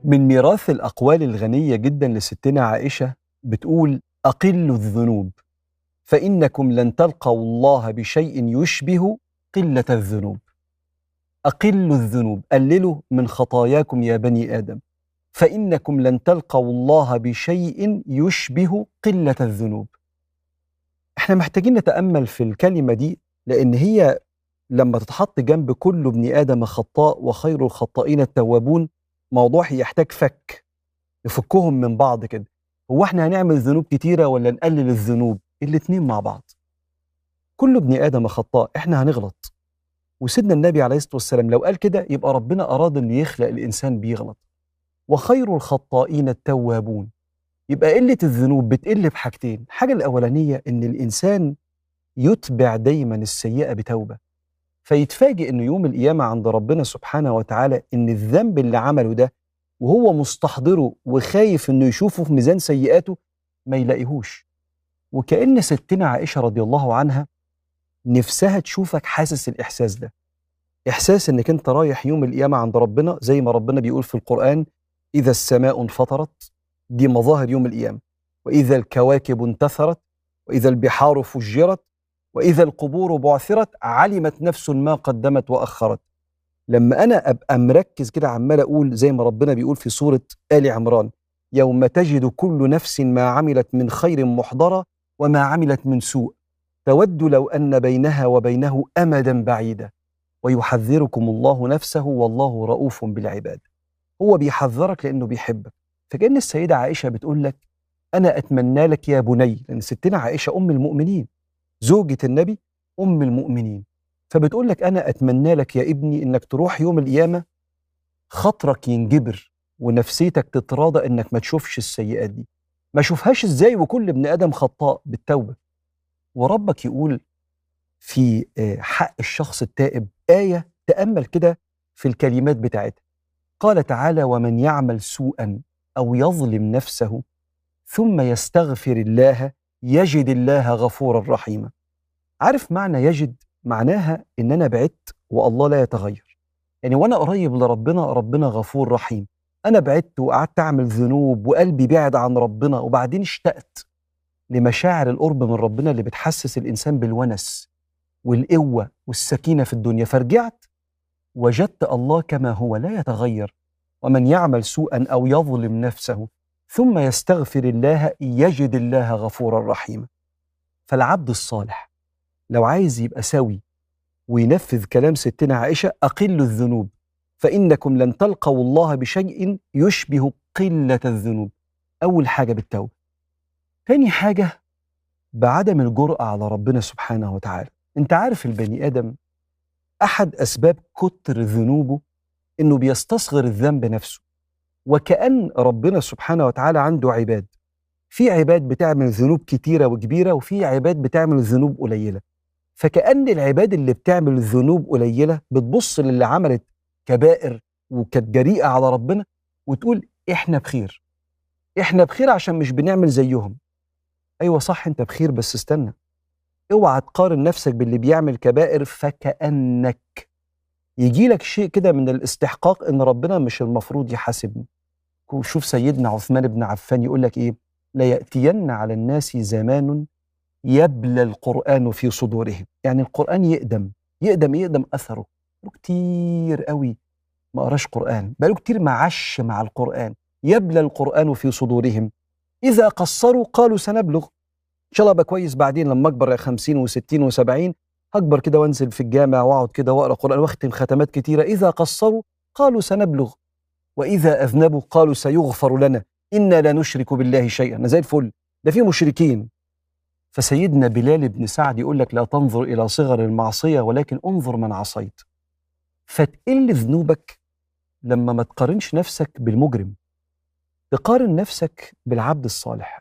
من ميراث الأقوال الغنية جدا لستنا عائشة بتقول: أقلوا الذنوب فإنكم لن تلقوا الله بشيء يشبه قلة الذنوب. أقلوا الذنوب، قللوا من خطاياكم يا بني آدم، فإنكم لن تلقوا الله بشيء يشبه قلة الذنوب. احنا محتاجين نتأمل في الكلمة دي، لأن هي لما تتحط جنب كل ابن آدم خطاء وخير الخطائين التوابون، موضوع يحتاج نفكهم من بعض كده. هو احنا هنعمل ذنوب كتيرة ولا نقلل الذنوب؟ الاتنين مع بعض. كل ابن آدم خطاء، احنا هنغلط. وسيدنا النبي عليه الصلاة والسلام لو قال كده يبقى ربنا أراد أن يخلق الإنسان بيغلط. وخير الخطائين التوابون، يبقى قلة الذنوب بتقل بحاجتين. الحاجة الأولانية إن الإنسان يتبع دايما السيئة بتوبة، فيتفاجئ إنه يوم القيامة عند ربنا سبحانه وتعالى إن الذنب اللي عمله ده وهو مستحضره وخايف إنه يشوفه في ميزان سيئاته ما يلاقيهوش. وكأن ستنا عائشة رضي الله عنها نفسها تشوفك حاسس الإحساس ده، إحساس إنك أنت رايح يوم القيامة عند ربنا زي ما ربنا بيقول في القرآن: إذا السماء انفطرت، دي مظاهر يوم القيامة، وإذا الكواكب انتثرت، وإذا البحار فجرت، وإذا القبور بعثرت، علمت نفس ما قدمت وأخرت. لما أنا أبقى مركز كده عمال أقول زي ما ربنا بيقول في سورة آل عمران: يوم تجد كل نفس ما عملت من خير محضرة وما عملت من سوء، تود لو أن بينها وبينه أمدا بعيدا، ويحذركم الله نفسه والله رؤوف بالعباد. هو بيحذرك لأنه بيحبك. فكأن السيدة عائشة بتقول لك: أنا أتمنى لك يا بني، لأن ستنا عائشة أم المؤمنين، زوجة النبي، أم المؤمنين، فبتقول لك: أنا أتمنى لك يا ابني إنك تروح يوم القيامة خاطرك ينجبر ونفسيتك تتراضى إنك ما تشوفش السيئات دي. ما شوفهاش إزاي وكل ابن آدم خطاء؟ بالتوبة. وربك يقول في حق الشخص التائب آية، تأمل كده في الكلمات بتاعتها. قال تعالى: ومن يعمل سوءا أو يظلم نفسه ثم يستغفر الله يجد الله غفورا رحيما. عارف معنى يجد؟ معناها إن أنا بعدت والله لا يتغير. يعني وأنا قريب لربنا ربنا غفور رحيم. أنا بعدت وقعدت أعمل ذنوب وقلبي بعد عن ربنا، وبعدين اشتقت لمشاعر القرب من ربنا اللي بتحسس الإنسان بالونس والقوة والسكينة في الدنيا، فرجعت وجدت الله كما هو لا يتغير. ومن يعمل سوءا أو يظلم نفسه ثم يستغفر الله يجد الله غفورا رحيما. فالعبد الصالح لو عايز يبقى سوي وينفذ كلام ستنا عائشة: أقلوا الذنوب فإنكم لن تلقوا الله بشيء يشبه قلة الذنوب. أول حاجة بالتوبة. تاني حاجة بعدم الجرأة على ربنا سبحانه وتعالى. أنت عارف البني آدم أحد أسباب كتر ذنوبه إنه بيستصغر الذنب نفسه، وكأن ربنا سبحانه وتعالى عنده عباد، في عباد بتعمل ذنوب كتيرة وكبيرة، وفي عباد بتعمل ذنوب قليلة. فكأن العباد اللي بتعمل ذنوب قليلة بتبص للي عملت كبائر وكانت جريئة على ربنا وتقول: إحنا بخير، إحنا بخير عشان مش بنعمل زيهم. أيوة صح، أنت بخير، بس استنى، اوعى تقارن نفسك باللي بيعمل كبائر فكأنك يجي لك شيء كده من الاستحقاق ان ربنا مش المفروض يحاسبني. شوف سيدنا عثمان بن عفان يقول لك ايه: لا يأتين على الناس زمان يبلى القرآن في صدورهم. يعني القرآن يقدم أثره. بقاله كتير قوي ما قراش قرآن، بقاله كتير ما عاش مع القرآن. يبلى القرآن في صدورهم إذا قصروا قالوا سنبلغ. إن شاء الله أبقى كويس بعدين لما أكبر 50 و60 و70، هكبر كده وأنزل في الجامع وأقعد كده وأقرأ قرآن وأختم ختمات كتيرة. إذا قصروا قالوا سنبلغ، وإذا أذنبوا قالوا سيغفر لنا، إنا لا نشرك بالله شيئا. زي الفل، ده في مشركين. فسيدنا بلال بن سعد يقول لك: لا تنظر إلى صغر المعصية ولكن انظر من عصيت. فتقل ذنوبك لما ما تقارنش نفسك بالمجرم، تقارن نفسك بالعبد الصالح.